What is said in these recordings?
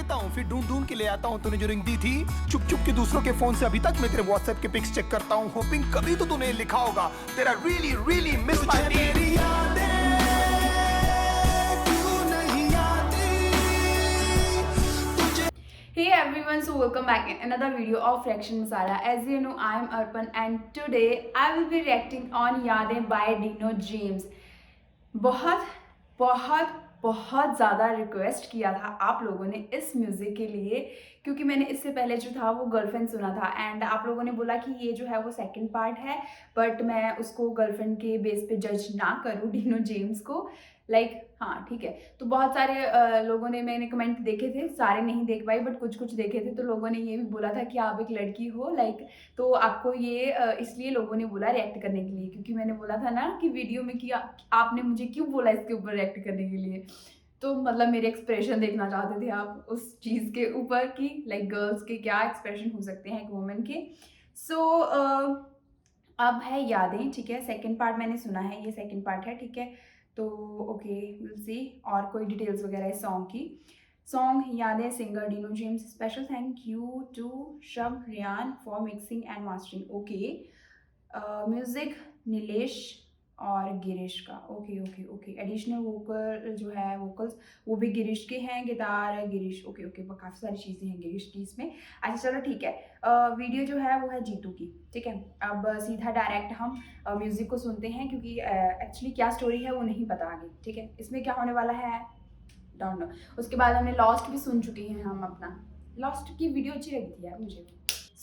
लेता हूँ, फिर ढूंढ ढूंढ के ले आता हूँ तूने जो रिंग दी थी। चुप चुप के दूसरों के फोन से अभी तक मैं तेरे व्हाट्सएप के पिक्स चेक करता हूँ, होपिंग कभी तो तूने लिखा होगा तेरा रियली रियली मिस माय तेरी यादें क्यों नहीं आती तुझे। Hey everyone, so welcome back in another video of Reaction Masala. As you know, I am Arpan and today I will be reacting on Yadein by Dino James. बहुत बहुत बहुत ज़्यादा रिक्वेस्ट किया था आप लोगों ने इस म्यूज़िक के लिए, क्योंकि मैंने इससे पहले जो था वो गर्लफ्रेंड सुना था एंड आप लोगों ने बोला कि ये जो है वो सेकंड पार्ट है, बट मैं उसको गर्लफ्रेंड के बेस पे जज ना करूँ डिनो जेम्स को। हाँ ठीक है। तो बहुत सारे लोगों ने, मैंने कमेंट देखे थे, सारे नहीं देख पाई बट कुछ कुछ देखे थे, तो लोगों ने ये भी बोला था कि आप एक लड़की हो तो आपको ये इसलिए लोगों ने बोला रिएक्ट करने के लिए, क्योंकि मैंने बोला था ना कि वीडियो में कि आपने मुझे क्यों बोला इसके ऊपर रिएक्ट करने के लिए। तो मतलब मेरे एक्सप्रेशन देखना चाहते थे आप उस चीज़ के ऊपर कि गर्ल्स के क्या एक्सप्रेशन हो सकते हैं एक वुमेन के। सो अब है यादें, ठीक है। सेकंड पार्ट मैंने सुना है, ये सेकंड पार्ट है, ठीक है। तो ओके, विल सी और कोई डिटेल्स वगैरह इस सॉन्ग की। सॉन्ग यादें, singer Dino James. Special thank you to Shab Riyan for mixing and mastering. Okay, music Nilesh और गिरीश का। Okay okay okay. Additional vocal जो है, वोकल्स वो भी गिरीश के हैं, गिटार गिरीश। ओके ओके, काफ़ी सारी चीज़ें हैं गिरीश की इसमें। अच्छा चलो ठीक है। वीडियो जो है वो है जीतू की, ठीक है। अब सीधा डायरेक्ट हम म्यूज़िक को सुनते हैं, क्योंकि एक्चुअली क्या स्टोरी है वो नहीं पता आगे, ठीक है। इसमें क्या होने वाला है डोंट नो। उसके बाद हमने लॉस्ट भी सुन चुके हैं हम अपना। लॉस्ट की वीडियो अच्छी लगी थी यार मुझे।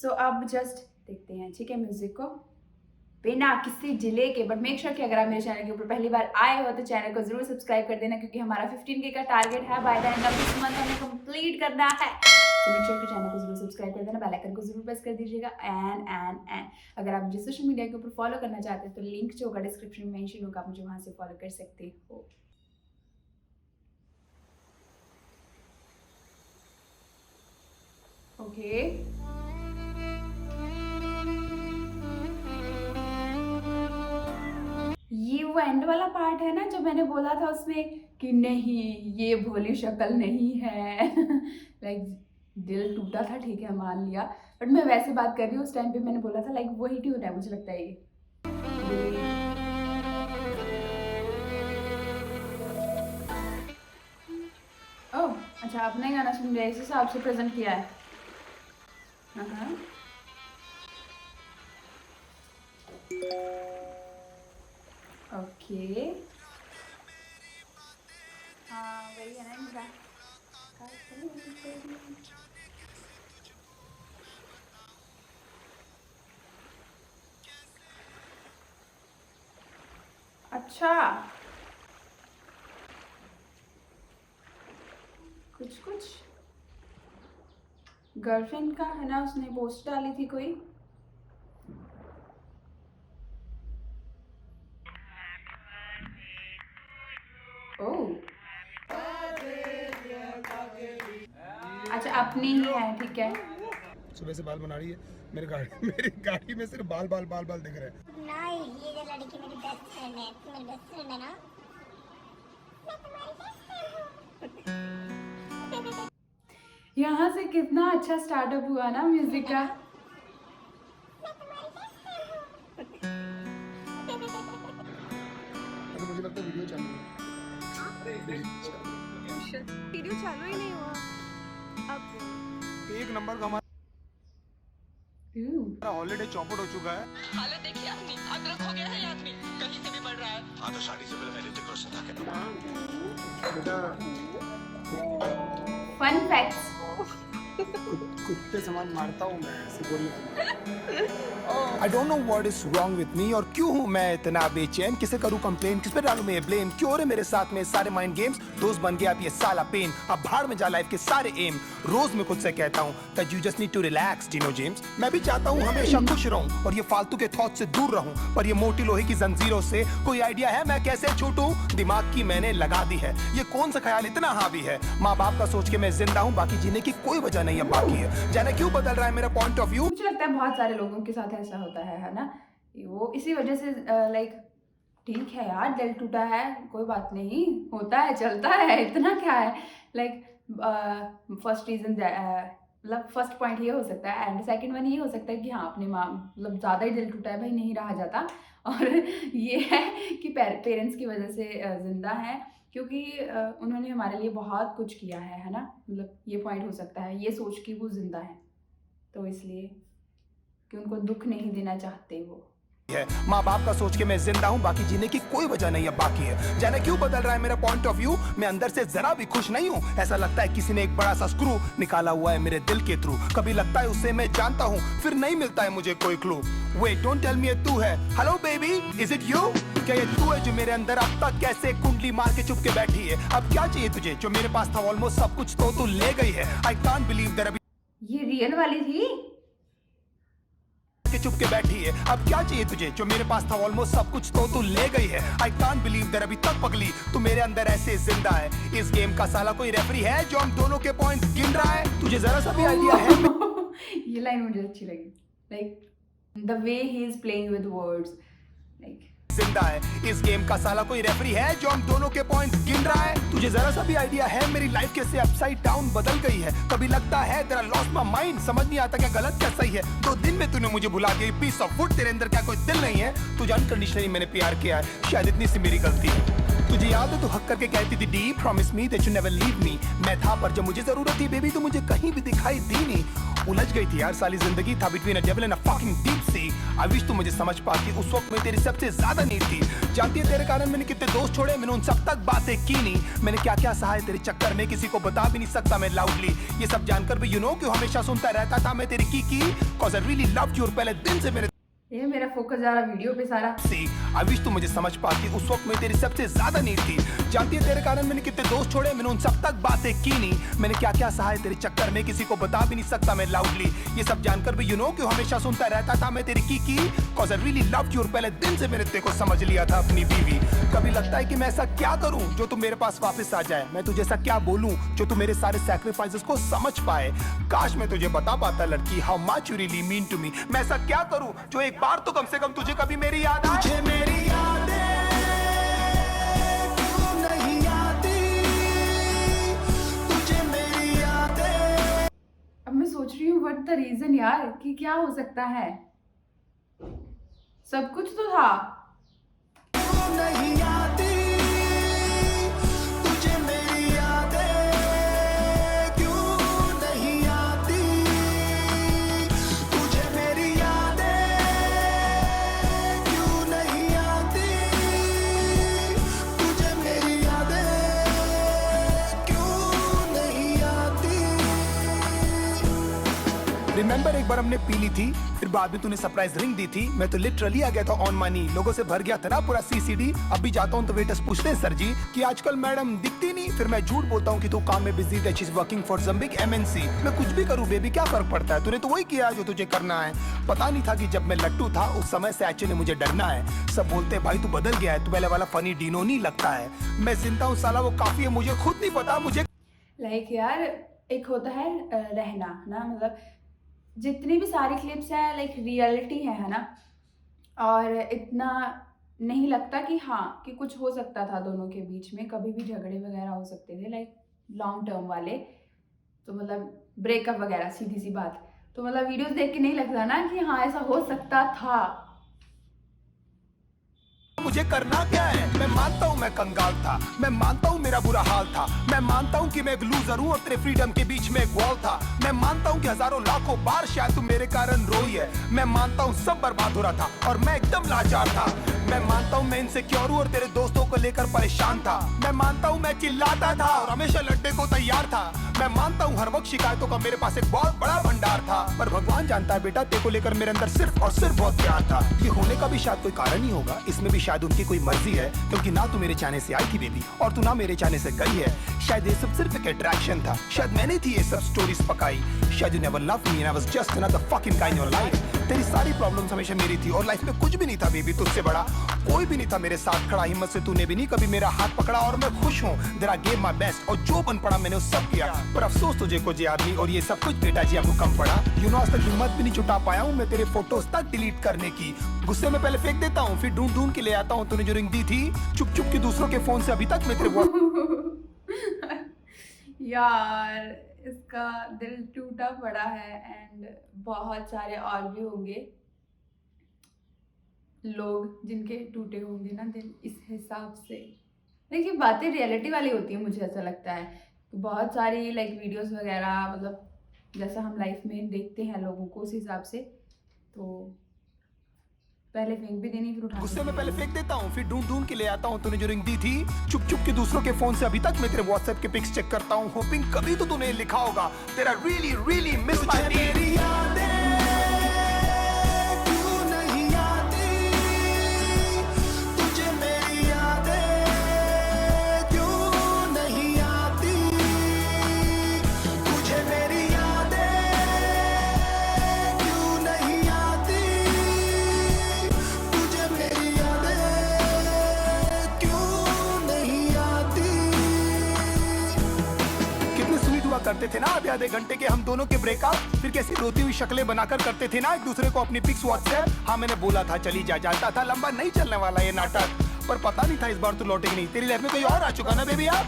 सो अब जस्ट देखते हैं, ठीक है, म्यूज़िक को बिना किसी डिले के। बट मेक श्योर कि अगर आप मेरे चैनल के ऊपर पहली बार आए हो तो चैनल को जरूर सब्सक्राइब कर देना, क्योंकि हमारा 15K का टारगेट है by the end of this month हमें कंप्लीट करना है। तो मेक श्योर कि चैनल को जरूर सब्सक्राइब कर देना, बेल आइकन को जरूर प्रेस कर दीजिएगा। एंड अगर आप मुझे सोशल मीडिया के ऊपर फॉलो करना चाहते हैं तो लिंक जो होगा डिस्क्रिप्शन में मेंशन होगा, आप मुझे वहां से फॉलो कर सकते हो। ओके ये वो एंड वाला पार्ट है ना जो मैंने बोला था उसमें कि नहीं ये भोली शक्ल नहीं है। दिल टूटा था, ठीक है, मान लिया, बट मैं वैसे बात कर रही हूँ। उस टाइम पे मैंने बोला था वही ट्यून है, मुझे लगता है ये। ओह अच्छा, अपना ही गाना सुन रहे, इस हिसाब से प्रेजेंट किया है। हाँ ओके, हाँ वही है ना इनका। अच्छा, कुछ कुछ गर्लफ्रेंड का है ना, उसने पोस्ट डाली थी कोई। ओह अच्छा, अपनी ही है, ठीक है। सुबह से बाल बना रही है, मेरी गाड़ी में सिर्फ बाल बाल बाल बाल दिख रहे हैं। नहीं, ये जो लड़की मेरी बेस्ट फ्रेंड है, तू मेरी बेस्ट फ्रेंड है ना? मैं तुम्हारी बेस्ट फ्रेंड हूँ। यहाँ से कितना अच्छा स्टार्टअप हुआ ना म्यूजिक का। मैं तुम्हारी बेस्ट फ्रेंड तो मुझे लगता है वीडियो चालू है। वीडियो चालू ही नहीं हुआ अब। एक नंबर का हमारा हॉलीडे चौपट हो चुका है। हालत देखिए अपनी, अदरक हो गया है ये आदमी, कहीं से भी बढ़ रहा है। हाँ तो शादी से पहले मैंने तेरे को फन फैक्ट्स, कुत्ते समान मारता हूँ मैं ऐसे गोली। I don't know what is wrong with me, और क्यों हूँ मैं इतना बेचैन, किसे करूँ कंप्लेन, किस पे डालूं मैं ब्लेम, क्यों हो रहे मेरे साथ में सारे माइंड गेम्स, दोस्त बन गया अब ये साला पेन, अब भाड़ में जा लाइफ के सारे एम। रोज मैं खुद से कहता हूँ that you just need to relax Dino James. मैं भी चाहता हूँ हमेशा खुश रहूं और ये फालतू के थॉट से दूर रहूं, पर ये मोटी लोहे की जंजीरों से कोई आइडिया है मैं कैसे छूटूं, दिमाग की मैंने लगा दी है, ये कौन सा ख्याल इतना हावी है, माँ बाप का सोच के मैं जिंदा हूँ, बाकी जीने की कोई वजह नहीं है बाकी है, जाने क्यों बदल रहा है मेरा पॉइंट ऑफ व्यू। मुझे लगता है बहुत सारे लोगों के साथ ऐसा होता है ना, वो इसी वजह से ठीक है यार, दिल टूटा है, कोई बात नहीं, होता है, चलता है, इतना क्या है। फर्स्ट रीज़न मतलब फर्स्ट पॉइंट ये हो सकता है, एंड सेकंड वन ये हो सकता है कि हाँ अपने माँ मतलब ज़्यादा ही दिल टूटा है भाई, नहीं रहा जाता। और ये है कि पेरेंट्स की वजह से ज़िंदा है, क्योंकि उन्होंने हमारे लिए बहुत कुछ किया है ना, मतलब ये पॉइंट हो सकता है, ये सोच के वो ज़िंदा है, तो इसलिए कि उनको दुख नहीं देना चाहते वो। है माँ बाप का सोच के मैं जिंदा हूँ, बाकी जीने की कोई वजह नहीं है बाकी है। जाने क्यों बदल रहा है मेरा पॉइंट ऑफ व्यू, मैं अंदर से जरा भी खुश नहीं हूँ। ऐसा लगता है किसी ने एक बड़ा सा स्क्रू निकाला हुआ है मेरे दिल के थ्रू। कभी लगता है उसे मैं जानता हूँ, फिर नहीं मिलता है मुझे कोई clue. Wait don't tell me ये तू है, hello baby is it you? क्या ये तू है जो मेरे अंदर अब तक कैसे कुंडली मार के चुप के बैठी है? अब क्या चाहिए तुझे? जो मेरे पास था ऑलमोस्ट सब कुछ तो तू ले गई है। आई कांट बिलीव दैट ये रियल वाली थी के चुप के बैठी है। अब क्या चाहिए तुझे? जो मेरे पास था ऑलमोस्ट सब कुछ तो तू ले गई है। आई कांट बिलीव दैट अभी तक पगली तू मेरे अंदर ऐसे जिंदा है। इस गेम का साला कोई रेफरी है जो हम दोनों के पॉइंट गिन रहा है? तुझे जरा सा भी आइडिया है? ये लाइन मुझे अच्छी लगी, like the way he is playing with words, like जिंदा है। इस गेम का साला कोई रेफरी है जो हम दोनों के पॉइंट गिन रहा है? तुझे जरा सा भी आइडिया है मेरी लाइफ कैसे अपसाइड डाउन बदल गई है? कभी लगता है तेरा लॉस्ट माय माइंड, समझ नहीं आता क्या गलत क्या सही है। 2 दिन में तूने मुझे भुला दिया, पीस ऑफ वुड तेरे अंदर क्या कोई दिल नहीं है? तुझे अनकंडीशनली मैंने प्यार किया है, शायद इतनी सी मेरी गलती है। तुझे याद है तू हक करके कहती थी D promise me that you never leave me. मैं था पर जब मुझे जरूरत थी बेबी तो मुझे कहीं भी दिखाई दी नहीं। उलझ गई थी यार साली जिंदगी, था between a devil and a fucking deep sea. I wish तू मुझे समझ पाती, उस वक्त मैं तेरी सबसे ज्यादा नीड थी। जानती है तेरे कारण मैंने कितने दोस्त छोड़े, मैंने उन सब तक बातें की नहीं। मैंने क्या क्या सहा है तेरे चक्कर में, किसी को बता भी नहीं सकता मैं लाउडली। ये सब जानकर भी यू नो क्यों हमेशा सुनता रहता था मैं तेरी की cause I really loved you. और पहले दिन से मेरे ये मेरा फोकस जा रहा वीडियो पे सारा। आई विश तू मुझे समझ पाती, उस वक्त मैं तेरी सबसे ज्यादा नीड थी। जानती है तेरे कारण मैंने कितने दोस्त छोड़े, मैंने उन सब तक बातें की नहीं। मैंने क्या क्या सहा है तेरे चक्कर में, किसी को बता भी नहीं सकता मैं लाउडली। ये सब जानकर भी यू नो क्यों हमेशा सुनता रहता था मैं तेरी की cause I really loved you. और पहले दिन से मैंने तेरे को समझ लिया था अपनी बीवी। कभी लगता है कि मैं ऐसा क्या करूं जो तू मेरे पास वापस आ जाए, मैं तुझे ऐसा क्या बोलूं जो तू मेरे सारे सैक्रिफाइसेस को समझ पाए। काश मैं तुझे बता पाता लड़की how much you really mean to me. मैं ऐसा क्या करूं जो एक बार तो कम से कम तुझे कभी मेरी याद आए। तुझे मेरी यादें क्यों नहीं आती, तुझे मेरी यादें। अब मैं सोच रही हूँ व्हाट द रीजन यार, कि क्या हो सकता है। सब कुछ तो था, क्यों नहीं आती, तुझे मेरी यादें क्यों नहीं आती, तुझे मेरी यादें क्यों नहीं आती, तुझे मेरी यादें क्यों नहीं आती। रिमेंबर एक बार हमने पी ली थी, फिर बाद में तूने सरप्राइज रिंग दी थी। मैं तो लिटरली आ गया था ऑन मनी, लोगों से भर गया था ना पूरा सीसीडी। अब भी जाता हूँ तो वेटर्स पूछते हैं सर जी कि आजकल मैडम दिखती नहीं। फिर मैं झूठ बोलता हूँ कि तू काम में busy that she is working for some big MNC. मैं कुछ भी करूँ बेबी क्या फर्क पड़ता है, तूने तो वही किया जो तुझे करना है। पता नहीं था कि जब मैं लट्टू था उस समय से एक्चुअली मुझे डरना है। सब बोलते भाई तू बदल गया है, तू पहले वाला फनी डीनो नहीं लगता है। मैं जिंदा हूँ साला वो काफी है, मुझे खुद नहीं पता मुझे। लाइक यार एक होता है रहना ना, मतलब जितनी भी सारी क्लिप्स हैं लाइक रियलिटी है ना, और इतना नहीं लगता कि हाँ कि कुछ हो सकता था दोनों के बीच में, कभी भी झगड़े वगैरह हो सकते थे लाइक लॉन्ग टर्म वाले, तो मतलब ब्रेकअप वगैरह सीधी सी बात। तो मतलब वीडियोस देख के नहीं लगता ना कि हाँ ऐसा हो सकता था। मुझे करना क्या है? मैं मानता हूँ मैं कंगाल था, मैं मानता हूँ मेरा बुरा हाल था, मैं मानता हूँ कि मैं एक लूजर हूँ और तेरे फ्रीडम के बीच में एक वॉल था। मैं मानता हूँ कि हजारों लाखों बार शायद तू मेरे कारण रोई है। मैं मानता हूँ सब बर्बाद हो रहा था और मैं एकदम लाचार था। मैं मानता हूँ मैं इनसिक्योर हूँ और तेरे दोस्तों को लेकर परेशान था। मैं मानता हूँ मैं चिल्लाता था और हमेशा लड़ने को तैयार था। मैं मानता हूँ हर वक्त शिकायतों का मेरे पास एक बहुत बड़ा भंडार था, पर भगवान जानता है बेटा तेरे को लेकर मेरे अंदर सिर्फ और सिर्फ बहुत प्यार था। ये होने का भी शायद कोई कारण ही होगा, इसमें भी शायद उनकी कोई मर्जी है, क्योंकि ना तू मेरे चाहने से आई थी बेबी और तू ना मेरे चाहने से गई है। शायद ये सब सिर्फ एक अट्रैक्शन था, शायद मैंने थी ये सब स्टोरीज पकाई। शायद you never loved me and I was just another fucking guy in your life. तेरी सारी प्रॉब्लम्स हमेशा मेरी थी और लाइफ में कुछ भी नहीं था बेबी तुझसे बड़ा। कोई भी नहीं था मेरे साथ खड़ा, हिम्मत से तूने भी नहीं कभी मेरा हाथ पकड़ा और मैं खुश हूँ। There I gave my best और जो बन पड़ा मैंने वो सब किया, पर अफसोस तुझे को याद नहीं और ये सब कुछ बेटा जी आपको कम पड़ा। यू नो आज तक हिम्मत भी नहीं जुटा पाया हूँ मैं तेरे फोटोज तक डिलीट करने की। गुस्से में पहले फेंक देता हूँ फिर ढूंढ ढूंढ के ले आता हूँ। तूने जो रिंग दी थी चुप चुप के दूसरों के फोन से अभी तक मैं तेरे यार इसका दिल टूटा पड़ा है एंड बहुत सारे और भी होंगे लोग जिनके टूटे होंगे ना दिल इस हिसाब से। देखिए बातें रियलिटी वाली होती है, मुझे ऐसा लगता है कि बहुत सारी लाइक वीडियोस वगैरह मतलब जैसा हम लाइफ में देखते हैं लोगों को उस हिसाब से, तो पहले फेंक भी देनी फिर उठा गुस्से में पहले फेंक देता हूँ, फिर ढूंढ ढूंढ के ले आता हूँ। तूने जो रिंग दी थी चुप चुप के दूसरों के फोन से, अभी तक मैं तेरे व्हाट्सएप के पिक्स चेक करता हूँ, होपिंग कभी तो तूने लिखा होगा तेरा रियली रियली मिस माय मेरी यादें क्यों नहीं आती, तुझे मेरी यादें क्यों नहीं आती, तुझे मेरी यादें क्यों नहीं आती, तुझे मेरी यादें क्यों नहीं आती। कितने स्वीट हुआ करते थे ना अब आधे घंटे के हम दोनों के ब्रेकअप, फिर कैसी रोती हुई शक्लें बनाकर करते थे ना एक दूसरे को अपनी पिक्स व्हाट्सएप। हाँ मैंने बोला था चली जा, जानता था लंबा नहीं चलने वाला ये नाटक, पर पता नहीं था इस बार तू लौटेगी नहीं। तेरी लाइफ में कोई और आ चुका ना बेबी। आप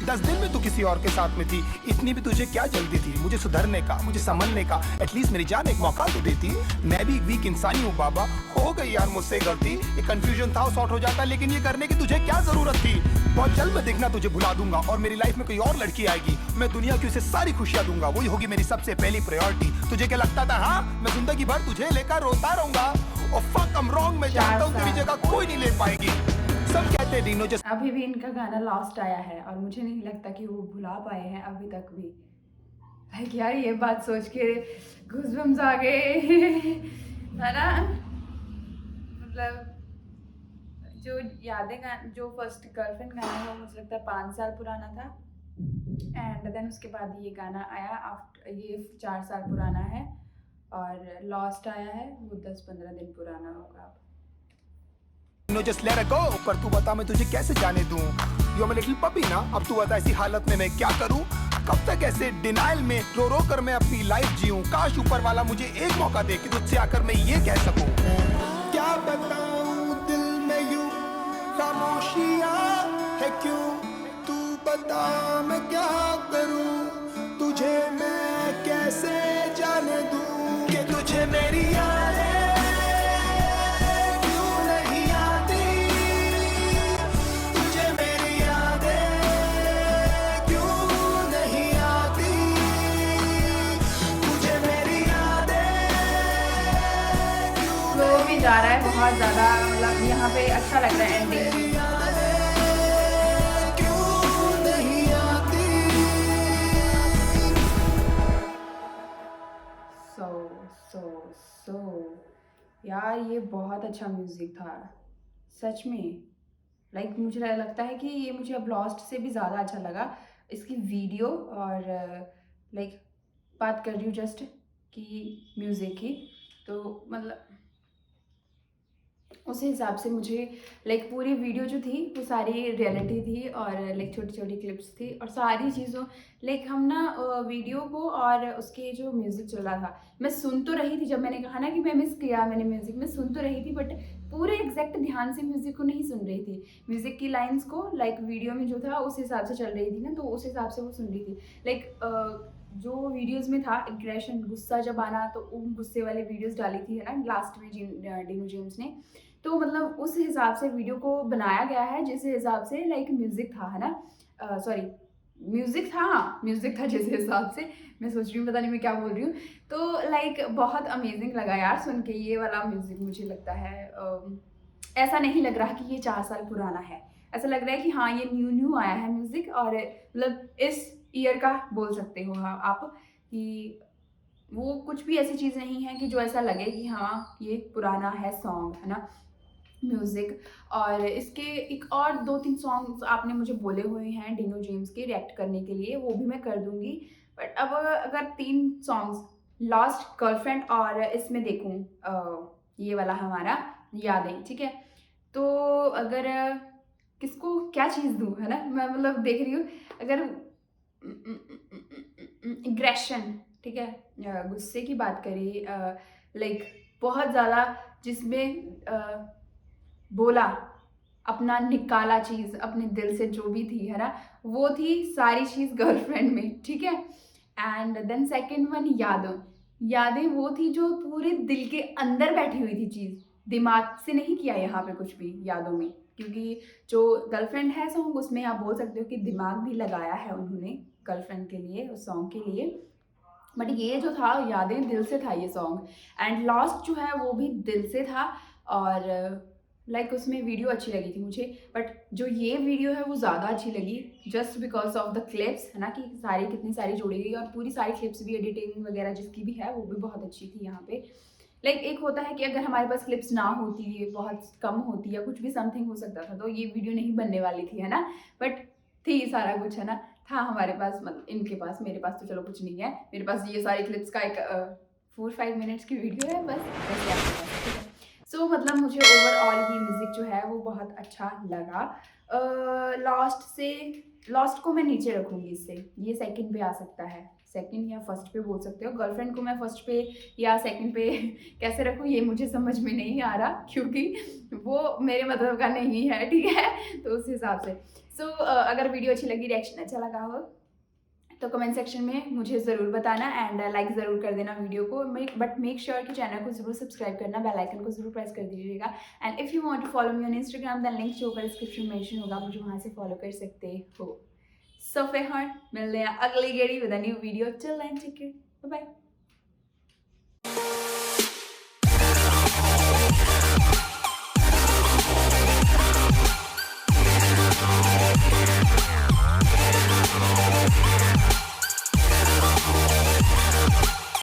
10 दिन में तू किसी और के साथ में थी, इतनी भी तुझे क्या जल्दी थी मुझे सुधरने का, मुझे संभलने का, एटलीस्ट मेरी जान एक मौका तो देती। मैं भी एक वीक इंसान ही हूँ बाबा, हो गई यार मुझसे गलती, एक कंफ्यूजन था सॉर्ट हो जाता, लेकिन ये करने की तुझे क्या जरूरत थी। बहुत जल्द मैं देखना तुझे भुला दूंगा और मेरी लाइफ में कोई और लड़की आएगी, मैं दुनिया की उसे सारी खुशियां दूंगा, वही होगी मेरी सबसे पहली प्रायोरिटी। तुझे क्या लगता था हाँ मैं जिंदगी भर तुझे लेकर रोता रहूंगा? और फक आई एम रॉन्ग, मैं जानता हूँ तेरी जगह कोई नहीं ले पाएगी। सब कहते हैं डीनो जैसे अभी भी इनका गाना लास्ट आया है और मुझे नहीं लगता कि वो भुला पाए हैं अभी तक भी। लाइक यार ये बात सोच के गूज़बम्स आ गए है ना। मतलब जो यादें जो फर्स्ट गर्लफ्रेंड गाना है वो मुझे लगता है 5 साल पुराना था एंड देन उसके बाद ये गाना आया आफ्टर, ये 4 साल पुराना है और लास्ट आया है वो 10-15 दिन पुराना होगा। just let her go, पर तू बता मैं तुझे कैसे जाने दूं, यू आर लिटिल पपी ना। अब तू बता ऐसी हालत में मैं क्या करूं, कब तक ऐसे डिनाइल में रो रो कर मैं अपनी लाइफ जीऊं। काश ऊपर वाला मुझे एक मौका दे कि तुझसे आकर मैं ये कह सकूं। क्या बताऊं दिल में यूं खामोशियां है क्यों, तू बता मैं क्या करूं, तुझे मैं कैसे जाने दूं कि तुझे मेरी यादें जा रहा है बहुत ज़्यादा, मतलब यहाँ पे अच्छा लग रहा है एंडिंग। सो यार ये बहुत अच्छा म्यूज़िक था सच में। लाइक मुझे लगता है कि ये मुझे अब लॉस्ट से भी ज़्यादा अच्छा लगा इसकी वीडियो। और लाइक बात कर रही हूँ जस्ट कि म्यूज़िक की, तो मतलब उस हिसाब से मुझे लाइक पूरी वीडियो जो थी वो सारी रियलिटी थी और लाइक छोटी छोटी क्लिप्स थी और सारी चीज़ों लाइक हम ना वीडियो को और उसके जो म्यूज़िक चल रहा था मैं सुन तो रही थी। जब मैंने कहा ना कि मैं मिस किया मैंने म्यूज़िक, मैं सुन तो रही थी बट पूरे एग्जैक्ट ध्यान से म्यूज़िक को नहीं सुन रही थी। म्यूज़िक की लाइन्स को लाइक वीडियो में जो था उस हिसाब से चल रही थी ना, तो उस हिसाब से वो सुन रही थी। लाइक जो वीडियोस में था एग्रेशन, गुस्सा जब आना तो उन गुस्से वाले वीडियोस डाली थी है ना लास्ट में डीनो जेम्स ने, तो मतलब उस हिसाब से वीडियो को बनाया गया है जिस हिसाब से लाइक म्यूज़िक था है ना। सॉरी म्यूज़िक था, हाँ म्यूज़िक था जिस हिसाब से, मैं सोच रही हूँ पता नहीं मैं क्या बोल रही हूँ। तो लाइक बहुत अमेजिंग लगा यार सुन के ये वाला म्यूज़िक। मुझे लगता है ऐसा नहीं लग रहा कि ये 4 साल पुराना है, ऐसा लग रहा है कि हाँ ये न्यू आया है म्यूज़िक और मतलब इस ईयर का बोल सकते हो हाँ आप, कि वो कुछ भी ऐसी चीज़ नहीं है कि जो ऐसा लगे कि हाँ ये पुराना है सॉन्ग है ना म्यूज़िक। और इसके एक और 2-3 सॉन्ग्स आपने मुझे बोले हुए हैं डीनो जेम्स के रिएक्ट करने के लिए, वो भी मैं कर दूंगी। बट अब अगर 3 सॉन्ग्स लास्ट गर्लफ्रेंड और इसमें देखूं ये वाला हमारा यादें, ठीक है, तो अगर किसको क्या चीज़ दूं है ना, मैं मतलब देख रही हूँ अगर एग्रेशन, ठीक है, गुस्से की बात करें लाइक बहुत ज़्यादा जिसमें बोला अपना निकाला चीज़ अपने दिल से जो भी थी है ना, वो थी सारी चीज़ गर्लफ्रेंड में, ठीक है। एंड देन सेकंड वन यादें वो थी जो पूरे दिल के अंदर बैठी हुई थी चीज़, दिमाग से नहीं किया यहाँ पे कुछ भी यादों में, क्योंकि जो गर्लफ्रेंड है सॉन्ग उसमें आप बोल सकते हो कि दिमाग भी लगाया है उन्होंने गर्लफ्रेंड के लिए, उस सॉन्ग के लिए। बट ये जो था यादें, दिल से था ये सॉन्ग। एंड लास्ट जो है वो भी दिल से था, और लाइक उसमें वीडियो अच्छी लगी थी मुझे, बट जो ये वीडियो है वो ज़्यादा अच्छी लगी just because of the clips, है ना, कि सारी कितनी सारी जोड़ी गई, और पूरी सारी क्लिप्स भी, एडिटिंग वगैरह जिसकी भी है वो भी बहुत अच्छी थी यहाँ पे। लाइक एक होता है कि अगर हमारे पास क्लिप्स ना होती, ये बहुत कम होती या कुछ भी समथिंग हो सकता था, तो ये वीडियो नहीं बनने वाली थी, है ना। बट थी सारा कुछ, है ना, था हमारे पास, मतलब इनके पास, मेरे पास तो चलो कुछ नहीं है, मेरे पास ये सारी क्लिप्स का एक 4-5 मिनट्स की वीडियो है बस। सो मतलब मुझे ओवरऑल ये म्यूज़िक जो है वो बहुत अच्छा लगा। लास्ट को मैं नीचे रखूँगी इससे, ये सेकंड पे आ सकता है, सेकंड या फर्स्ट पे बोल सकते हो। गर्लफ्रेंड को मैं फर्स्ट पे या सेकंड पे कैसे रखूँ ये मुझे समझ में नहीं आ रहा, क्योंकि वो मेरे मतलब का नहीं है, ठीक है, तो उस हिसाब से। सो अगर वीडियो अच्छी लगी, रिएक्शन अच्छा लगा हो, तो कमेंट सेक्शन में मुझे ज़रूर बताना, एंड लाइक ज़रूर कर देना वीडियो को। बट मेक श्योर कि चैनल को ज़रूर सब्सक्राइब करना, बेल आइकन को ज़रूर प्रेस कर दीजिएगा। And if you want to follow me on Instagram, then link जो ऊपर डिस्क्रिप्शन में मेंशन होगा, मुझे वहाँ से फॉलो कर सकते हो। सो फिर मिलते हैं अगली गेड़ी with a new video. Till then take care, bye bye.